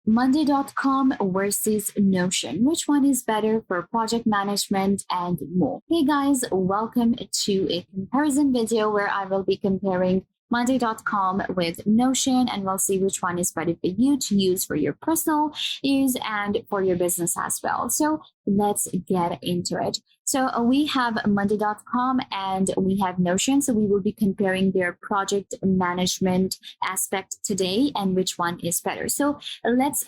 Monday.com versus Notion. Which one is better for project management and more? Hey guys, welcome to a comparison video where I will be comparing Monday.com with Notion, and we'll see which one is better for you to use for your personal use and for your business as well. So let's get into it. So we have Monday.com and we have Notion. So we will be comparing their project management aspect today and which one is better. So let's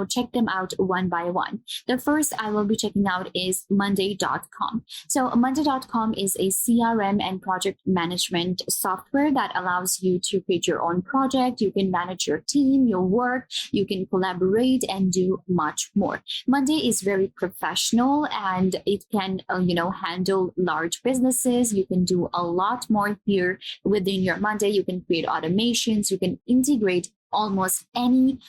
check them out one by one. The first I will be checking out is Monday.com. So Monday.com is a CRM and project management software that allows you to create your own project. You can manage your team, your work, you can collaborate and do much more. Monday is very professional and it can handle large businesses. You can do a lot more here within your Monday. You can create automations, you can integrate almost any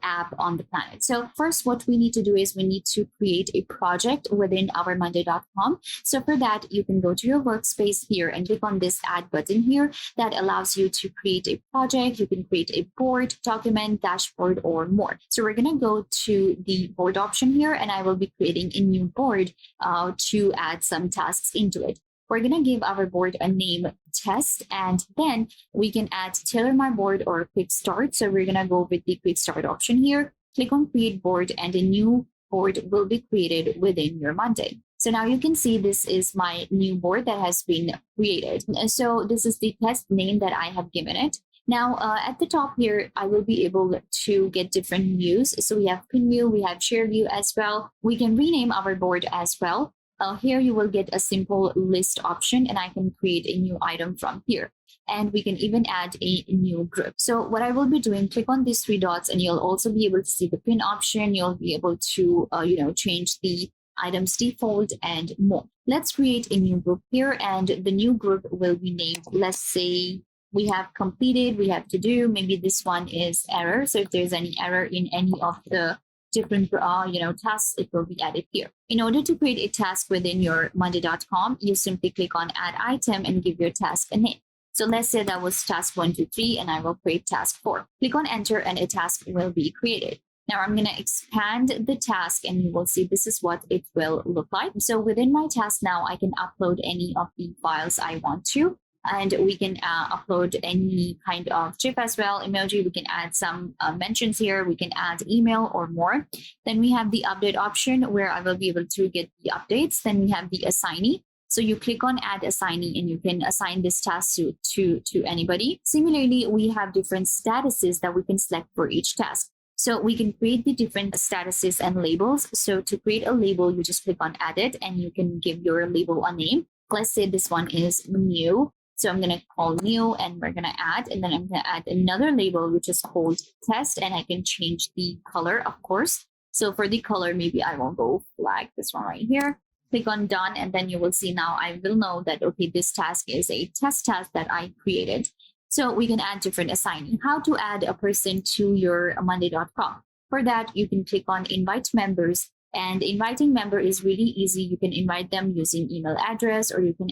app on the planet. So first what we need to do is we need to create a project within our Monday.com. So for that, you can go to your workspace here and click on this add button here that allows you to create a project. You can create a board, document, dashboard, or more. So we're going to go to the board option here, and I will be creating a new board to add some tasks into it. We're going to give our board a name test, and then we can add tailor my board or quick start. So we're going to go with the quick start option here, click on create board, and a new board will be created within your Monday. So now you can see this is my new board that has been created. So this is the test name that I have given it. Now, at the top here, I will be able to get different views. So we have pin view, we have share view as well. We can rename our board as well. Here you will get a simple list option, and I can create a new item from here. And we can even add a new group. So what I will be doing, click on these three dots and you'll also be able to see the pin option. You'll be able to, change the items default and more. Let's create a new group here, and the new group will be named, let's say, we have completed, we have to do, maybe this one is error. So if there's any error in any of the different tasks, it will be added here. In order to create a task within your Monday.com, you simply click on add item and give your task a name. So let's say that was task 1, 2, 3, and I will create task 4. Click on enter and a task will be created. Now I'm going to expand the task and you will see this is what it will look like. So within my task now, I can upload any of the files I want to. And we can upload any kind of GIF as well, emoji. We can add some mentions here. We can add email or more. Then we have the update option where I will be able to get the updates. Then we have the assignee. So you click on add assignee and you can assign this task to anybody. Similarly, we have different statuses that we can select for each task. So we can create the different statuses and labels. So to create a label, you just click on add it and you can give your label a name. Let's say this one is new. So I'm going to call new and we're going to add, and then I'm going to add another label, which is called test, and I can change the color, of course. So for the color, maybe I will go like this one right here. Click on done, and then you will see now I will know that, okay, this task is a test task that I created. So we can add different assignee. How to add a person to your Monday.com. For that, you can click on invite members. And inviting member is really easy. You can invite them using email address, or you can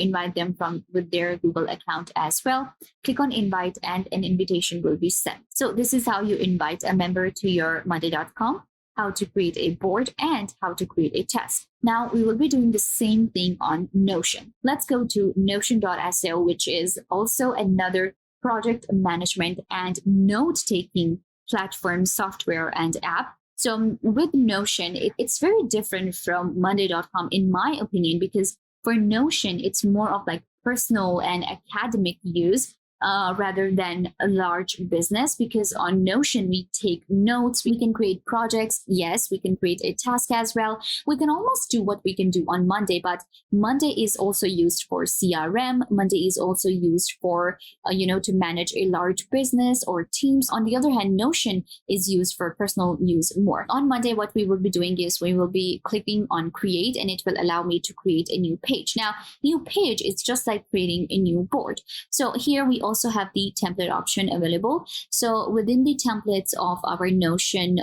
invite them with their Google account as well. Click on invite and an invitation will be sent. So this is how you invite a member to your Monday.com, how to create a board, and how to create a test. Now we will be doing the same thing on Notion. Let's go to Notion.so, which is also another project management and note-taking platform, software, and app. So with Notion, it's very different from Monday.com, in my opinion, because for Notion, it's more of like personal and academic use rather than a large business. Because on Notion, we take notes, we can create projects. Yes, we can create a task as well. We can almost do what we can do on Monday, but Monday is also used for CRM. Monday is also used for, to manage a large business or teams. On the other hand, Notion is used for personal use more. On Monday, what we will be doing is we will be clicking on create, and it will allow me to create a new page. Now, new page is just like creating a new board. So here we also have the template option available. So within the templates of our Notion,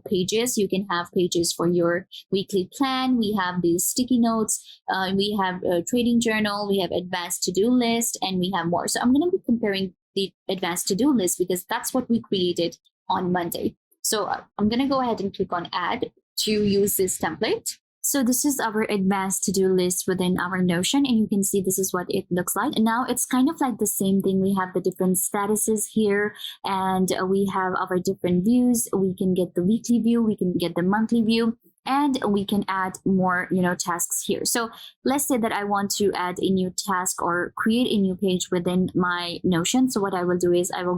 pages, you can have pages for your weekly plan. We have these sticky notes. We have a trading journal. We have advanced to-do list, and we have more. So I'm going to be comparing the advanced to-do list because that's what we created on Monday. So I'm going to go ahead and click on add to use this template. So this is our advanced to-do list within our Notion, and you can see this is what it looks like. And now it's kind of like the same thing. We have the different statuses here, and we have our different views. We can get the weekly view, we can get the monthly view, and we can add more, tasks here. So let's say that I want to add a new task or create a new page within my Notion. So what I will do is I will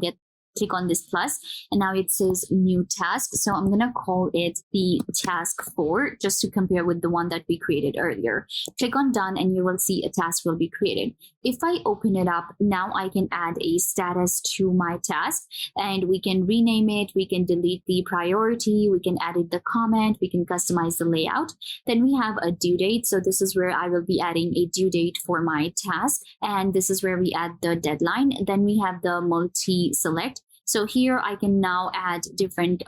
click on this plus, and now it says new task. So I'm going to call it the task 4 just to compare with the one that we created earlier. Click on done and you will see a task will be created. If I open it up, now I can add a status to my task, and we can rename it, we can delete the priority, we can edit the comment, we can customize the layout. Then we have a due date. So this is where I will be adding a due date for my task, and this is where we add the deadline. Then we have the multi-select. So here I can now add different,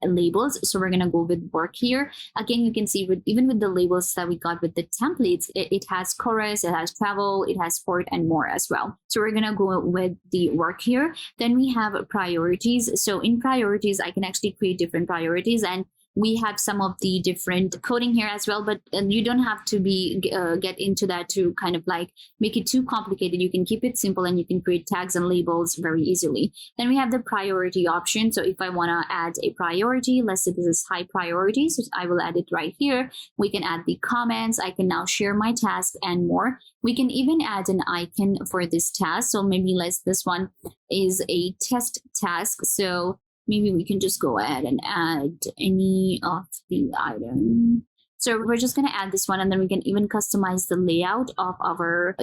labels. So we're going to go with work here. Again, you can see even with the labels that we got with the templates, it has chorus, it has travel, it has sport, and more as well. So we're going to go with the work here. Then we have priorities. So in priorities, I can actually create different priorities, and we have some of the different coding here as well, but you don't have to get into that to kind of like make it too complicated. You can keep it simple and you can create tags and labels very easily. Then we have the priority option. So if I want to add a priority, let's say this is high priority, so I will add it right here. We can add the comments. I can now share my task and more. We can even add an icon for this task. So maybe this one is a test task. So maybe we can just go ahead and add any of the items. So we're just going to add this one, and then we can even customize the layout of our,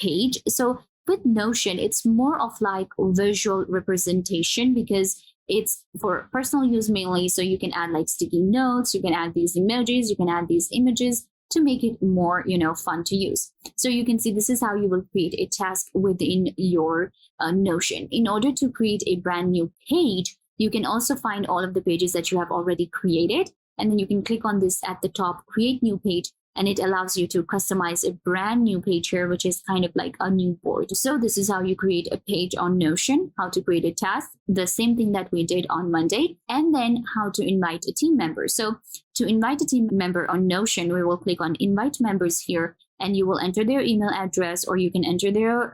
page. So with Notion, it's more of like visual representation because it's for personal use mainly. So you can add like sticky notes, you can add these emojis, you can add these images to make it more, fun to use. So you can see this is how you will create a task within your Notion. In order to create a brand new page, you can also find all of the pages that you have already created, and then you can click on this at the top, create new page, and it allows you to customize a brand new page here, which is kind of like a new board. So this is how you create a page on Notion, how to create a task, the same thing that we did on Monday, and then how to invite a team member. So to invite a team member on Notion, we will click on invite members here, and you will enter their email address, or you can enter their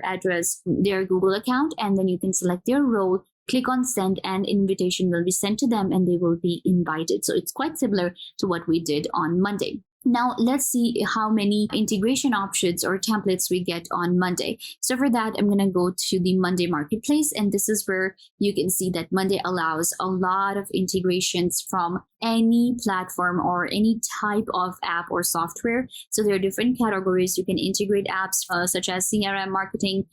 address, their Google account, and then you can select their role. Click on send, and invitation will be sent to them and they will be invited. So it's quite similar to what we did on Monday. Now let's see how many integration options or templates we get on Monday. So for that, I'm going to go to the Monday Marketplace, and this is where you can see that Monday allows a lot of integrations from any platform or any type of app or software. So there are different categories. You can integrate apps such as CRM, marketing,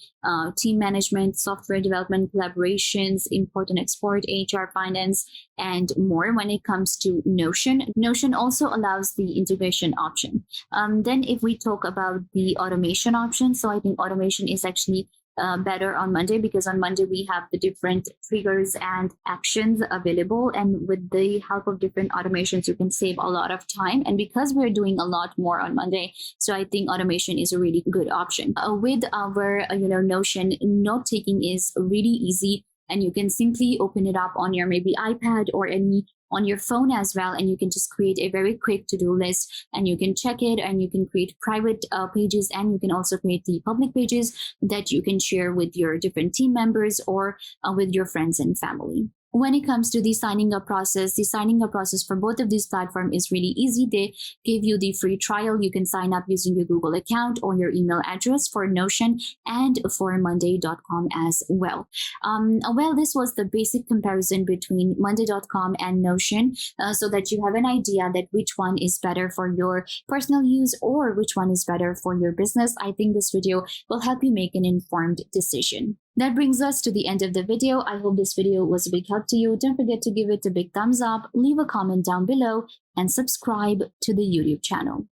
team management, software development, collaborations, import and export, HR, finance, and more. When it comes to Notion, Notion also allows the integration option. Then if we talk about the automation option, so I think automation is actually better on Monday, because on Monday we have the different triggers and actions available, and with the help of different automations you can save a lot of time. And because we're doing a lot more on Monday, so I think automation is a really good option. With our Notion, note taking is really easy, and you can simply open it up on your maybe iPad or on your phone as well, and you can just create a very quick to-do list, and you can check it, and you can create private pages, and you can also create the public pages that you can share with your different team members or with your friends and family. When it comes to the signing up process for both of these platforms is really easy. They give you the free trial. You can sign up using your Google account or your email address for Notion and for Monday.com as well. This was the basic comparison between Monday.com and Notion, so that you have an idea that which one is better for your personal use or which one is better for your business. I think this video will help you make an informed decision. That brings us to the end of the video. I hope this video was a big help to you. Don't forget to give it a big thumbs up, leave a comment down below, and subscribe to the YouTube channel.